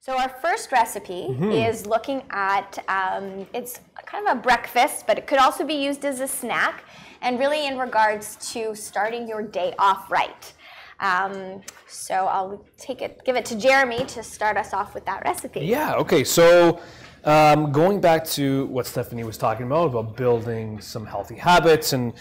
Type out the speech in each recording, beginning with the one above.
So our first recipe is looking at, it's kind of a breakfast, but it could also be used as a snack, and really in regards to starting your day off right. So I'll give it to Jeremy to start us off with that recipe. Yeah, okay, so going back to what Stephanie was talking about building some healthy habits, and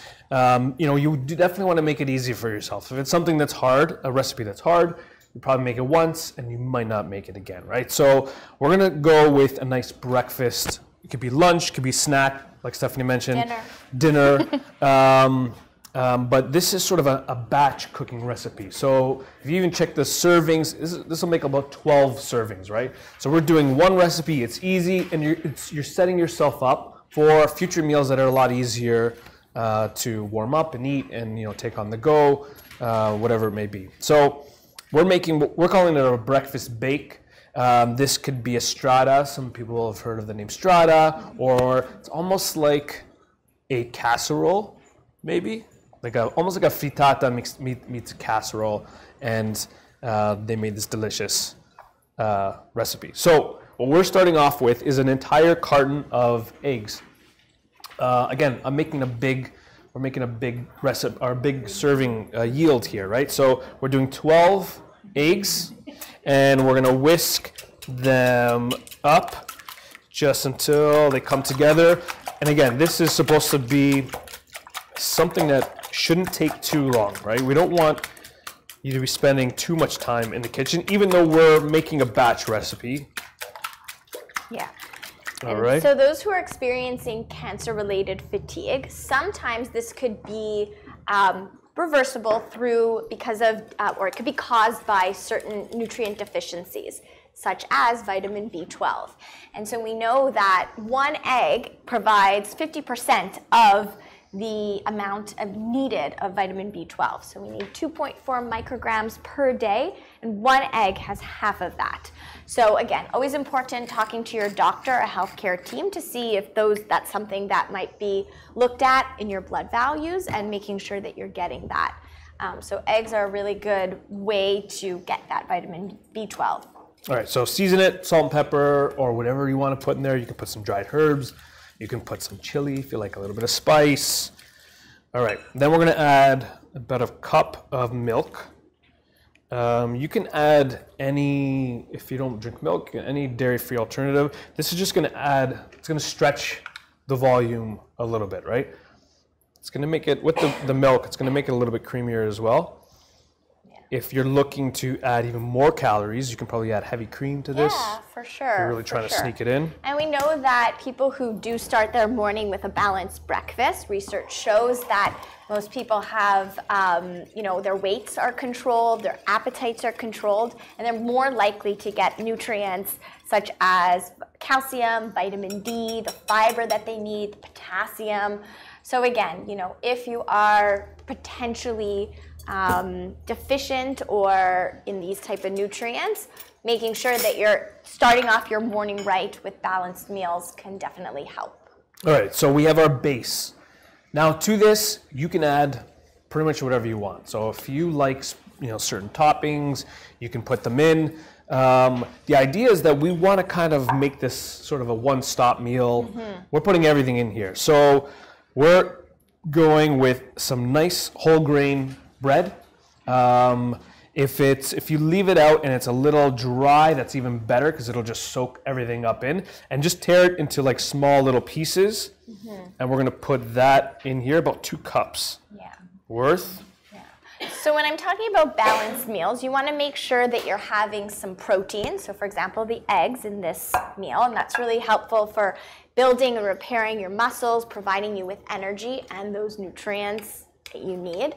you definitely want to make it easy for yourself. If it's something that's hard, a recipe that's hard, you probably make it once and you might not make it again, right? So we're gonna go with a nice breakfast. It could be lunch, could be snack, like Stephanie mentioned. Dinner. But this is sort of a batch cooking recipe. So if you even check the servings, this will make about 12 servings, right? So we're doing one recipe, it's easy, and you're setting yourself up for future meals that are a lot easier to warm up and eat and take on the go, whatever it may be. So we're calling it a breakfast bake. This could be a strata. Some people have heard of the name strata, or it's almost like a casserole, maybe. Almost like a frittata meets casserole, and they made this delicious recipe. So what we're starting off with is an entire carton of eggs. Again, we're making a big recipe, or a big serving yield here, right? So we're doing 12 eggs, and we're gonna whisk them up just until they come together. And again, this is supposed to be something that shouldn't take too long, right? We don't want you to be spending too much time in the kitchen, even though we're making a batch recipe. Yeah. All right. So those who are experiencing cancer-related fatigue, sometimes this could be reversible because of, or it could be caused by certain nutrient deficiencies, such as vitamin B12. And so we know that one egg provides 50% of the amount needed of vitamin B12. So we need 2.4 micrograms per day, and one egg has half of that. So again, always important talking to your doctor, a healthcare team, to see if that's something that might be looked at in your blood values, and making sure that you're getting that. So eggs are a really good way to get that vitamin B12. All right, so season it, salt and pepper, or whatever you want to put in there. You can put some dried herbs. You can put some chili if you like a little bit of spice. All right, then we're gonna add about a cup of milk. You can add if you don't drink milk, any dairy-free alternative. This is just gonna it's gonna stretch the volume a little bit, right? It's gonna make it, with the milk, it's gonna make it a little bit creamier as well. If you're looking to add even more calories, you can probably add heavy cream to this. Yeah, for sure. You're really trying to sneak it in. And we know that people who do start their morning with a balanced breakfast, research shows that most people have, their weights are controlled, their appetites are controlled, and they're more likely to get nutrients such as calcium, vitamin D, the fiber that they need, the potassium. So again, if you are potentially deficient or in these type of nutrients, making sure that you're starting off your morning right with balanced meals can definitely help. All right, so we have our base. Now to this, you can add pretty much whatever you want. So if you like, certain toppings, you can put them in. The idea is that we want to kind of make this sort of a one-stop meal. We're putting everything in here. So we're going with some nice whole grain bread. If you leave it out and it's a little dry, that's even better, because it'll just soak everything up in. And just tear it into like small little pieces. And we're gonna put that in here, about 2 cups worth. So when I'm talking about balanced meals, you want to make sure that you're having some protein. So for example, the eggs in this meal, and that's really helpful for building and repairing your muscles, providing you with energy and those nutrients that you need.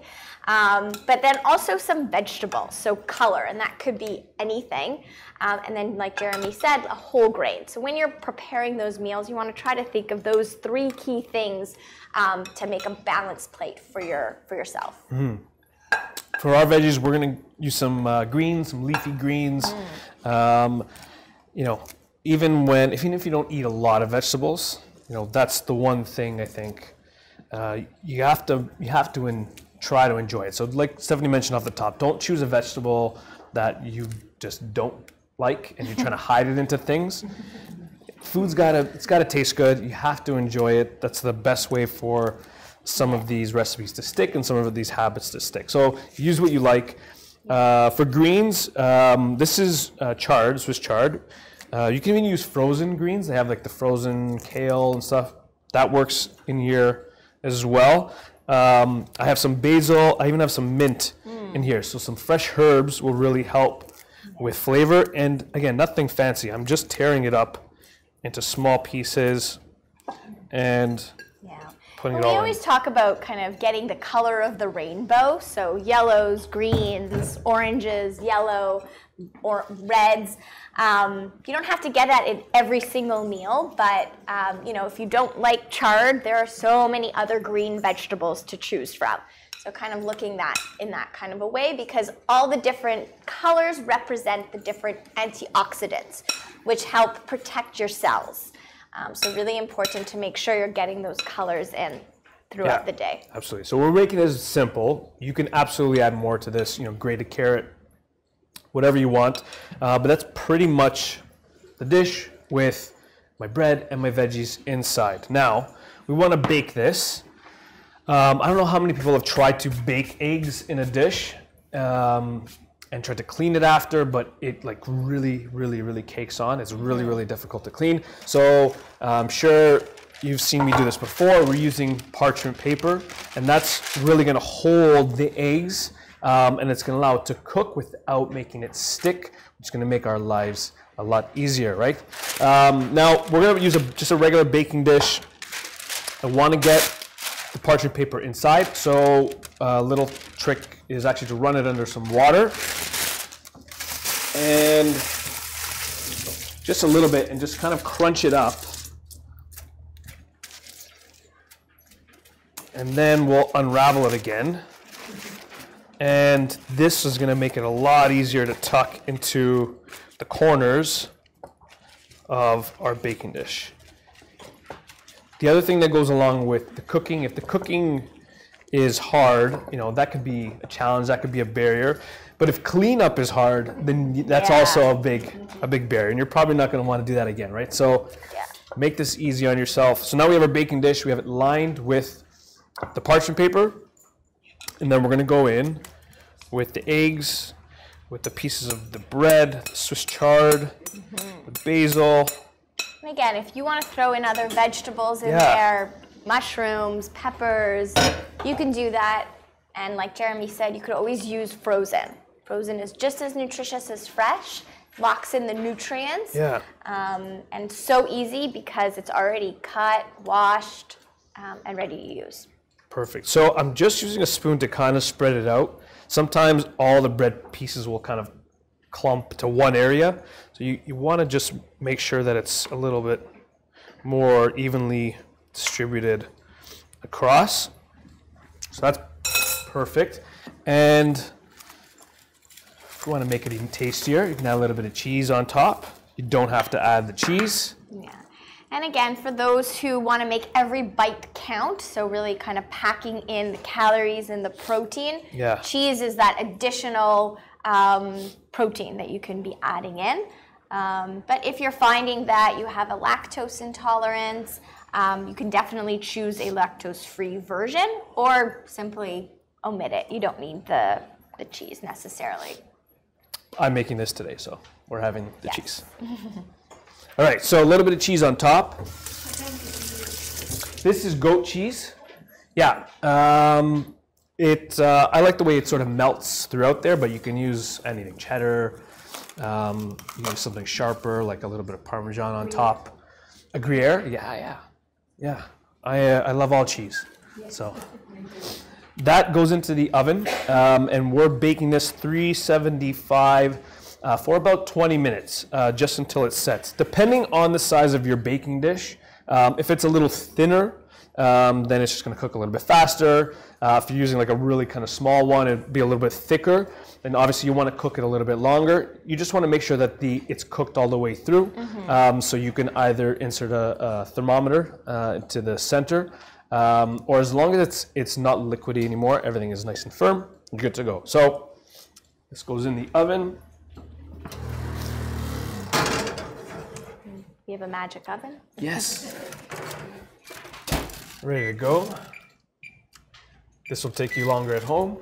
But then also some vegetables, so color, and that could be anything. And then, like Jeremy said, a whole grain. So when you're preparing those meals, you want to try to think of those 3 key things to make a balanced plate for yourself. For our veggies, we're going to use some greens, some leafy greens. Even if you don't eat a lot of vegetables, that's the one thing I think you have to try to enjoy it. So like Stephanie mentioned off the top, don't choose a vegetable that you just don't like and you're trying to hide it into things, it's gotta taste good. You have to enjoy it. That's the best way for some of these recipes to stick and some of these habits to stick. So use what you like. For greens, this is chard, Swiss chard. You can even use frozen greens. They have like the frozen kale and stuff. That works in here as well. I have some basil. I even have some mint in here. So some fresh herbs will really help with flavor. And again, nothing fancy. I'm just tearing it up into small pieces and putting it all in. We always talk about kind of getting the color of the rainbow. So yellows, greens, oranges, yellow, or reds. You don't have to get that in every single meal, but you know, if you don't like chard, there are so many other green vegetables to choose from. So kind of looking in that kind of a way, because all the different colors represent the different antioxidants, which help protect your cells. So really important to make sure you're getting those colors in throughout the day. Absolutely. So we're making this simple. You can absolutely add more to this, you know, grate a carrot, whatever you want. But that's pretty much the dish with my bread and my veggies inside. Now, we want to bake this. I don't know how many people have tried to bake eggs in a dish and tried to clean it after, but it like really cakes on. It's really difficult to clean. So I'm sure you've seen me do this before. We're using parchment paper, and that's really going to hold the eggs, and it's going to allow it to cook without making it stick, which is going to make our lives a lot easier, right? Now we're going to use just a regular baking dish. I want to get the parchment paper inside, so a little trick is actually to run it under some water and just a little bit, and just kind of crunch it up, and then we'll unravel it again, and this is going to make it a lot easier to tuck into the corners of our baking dish. The other thing that goes along with the cooking, if the cooking is hard, you know, that could be a challenge, that could be a barrier. But if cleanup is hard, then that's also a big barrier, and you're probably not going to want to do that again, right? So make this easy on yourself. So now we have our baking dish. We have it lined with the parchment paper, and then we're going to go in with the eggs, with the pieces of the bread, the Swiss chard, the basil. And again, if you want to throw in other vegetables in there, mushrooms, peppers, you can do that. And like Jeremy said, you could always use frozen. Frozen is just as nutritious as fresh, locks in the nutrients, and so easy because it's already cut, washed, and ready to use. Perfect. So I'm just using a spoon to kind of spread it out. Sometimes all the bread pieces will kind of clump to one area. So you want to just make sure that it's a little bit more evenly distributed across. So that's perfect. And if you want to make it even tastier, you can add a little bit of cheese on top. You don't have to add the cheese. Yeah. And again, for those who want to make every bite count, so really kind of packing in the calories and the protein, cheese is that additional protein that you can be adding in. But if you're finding that you have a lactose intolerance, you can definitely choose a lactose-free version or simply omit it. You don't need the cheese necessarily. I'm making this today, so we're having the cheese. All right, so a little bit of cheese on top. This is goat cheese. Yeah, I like the way it sort of melts throughout there, but you can use anything, cheddar, maybe something sharper, like a little bit of Parmesan on top. A Gruyere, yeah. I love all cheese. So that goes into the oven, and we're baking this 375 for about 20 minutes, just until it sets. Depending on the size of your baking dish, if it's a little thinner, then it's just going to cook a little bit faster. If you're using like a really kind of small one, it'd be a little bit thicker. And obviously you want to cook it a little bit longer. You just want to make sure that it's cooked all the way through. So you can either insert a thermometer into the center, or as long as it's not liquidy anymore, everything is nice and firm, you're good to go. So this goes in the oven. We have a magic oven. Yes. Ready to go. This will take you longer at home.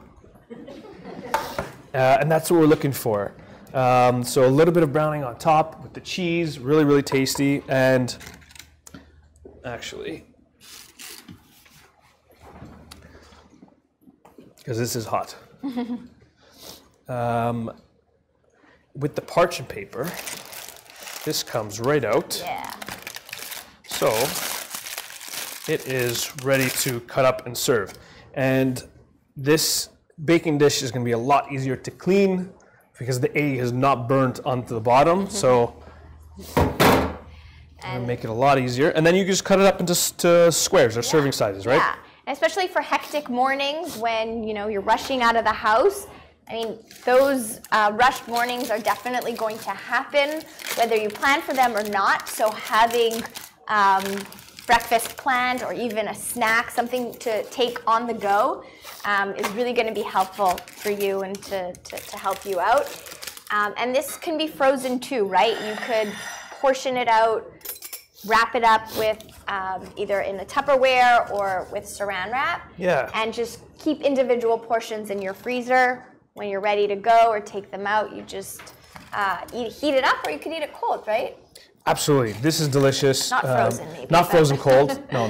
And that's what we're looking for. So a little bit of browning on top with the cheese, really, really tasty. And actually, because this is hot. With the parchment paper, this comes right out. Yeah. So it is ready to cut up and serve. And this baking dish is going to be a lot easier to clean because the egg is not burnt onto the bottom. So and make it a lot easier. And then you just cut it up into squares or serving sizes, right? Yeah, and especially for hectic mornings when you're rushing out of the house. I mean, those rushed mornings are definitely going to happen, whether you plan for them or not. So having breakfast planned or even a snack, something to take on the go, is really going to be helpful for you and to help you out. And this can be frozen too, right? You could portion it out, wrap it up with either in the Tupperware or with saran wrap. Yeah. And just keep individual portions in your freezer. When you're ready to go or take them out, you just heat it up, or you could eat it cold, right? Absolutely. This is delicious. Not frozen, maybe. Not frozen cold. No,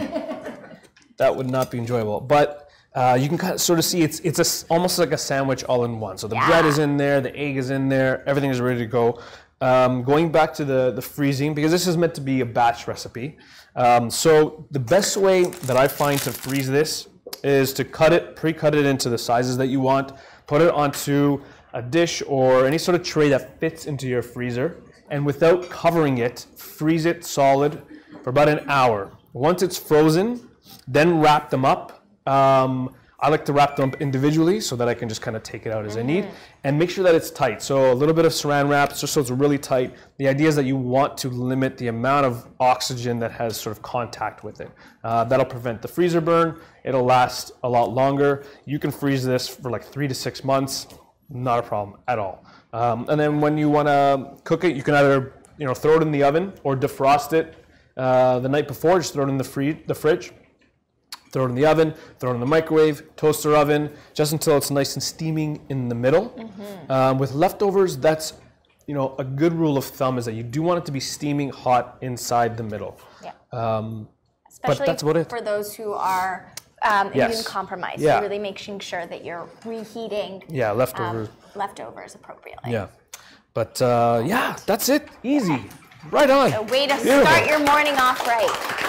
that would not be enjoyable. But you can kind of sort of see it's almost like a sandwich all in one. So the bread is in there, the egg is in there, everything is ready to go. Going back to the freezing, because this is meant to be a batch recipe. So the best way that I find to freeze this is to pre-cut it into the sizes that you want. Put it onto a dish or any sort of tray that fits into your freezer, and without covering it, freeze it solid for about an hour. Once it's frozen, then wrap them up. I like to wrap them up individually so that I can just kind of take it out as I need, and make sure that it's tight. So a little bit of saran wrap just so it's really tight. The idea is that you want to limit the amount of oxygen that has sort of contact with it. That'll prevent the freezer burn. It'll last a lot longer. You can freeze this for like 3 to 6 months. Not a problem at all. And then when you want to cook it, you can either throw it in the oven or defrost it the night before. Just throw it in the fridge. Throw it in the oven, throw it in the microwave, toaster oven, just until it's nice and steaming in the middle. With leftovers, that's a good rule of thumb is that you do want it to be steaming hot inside the middle. Yeah. Especially but that's about it. For those who are immune compromised, so really making sure that you're reheating leftovers appropriately. Yeah. But that's it. Easy. Right on. A way to start your morning off right.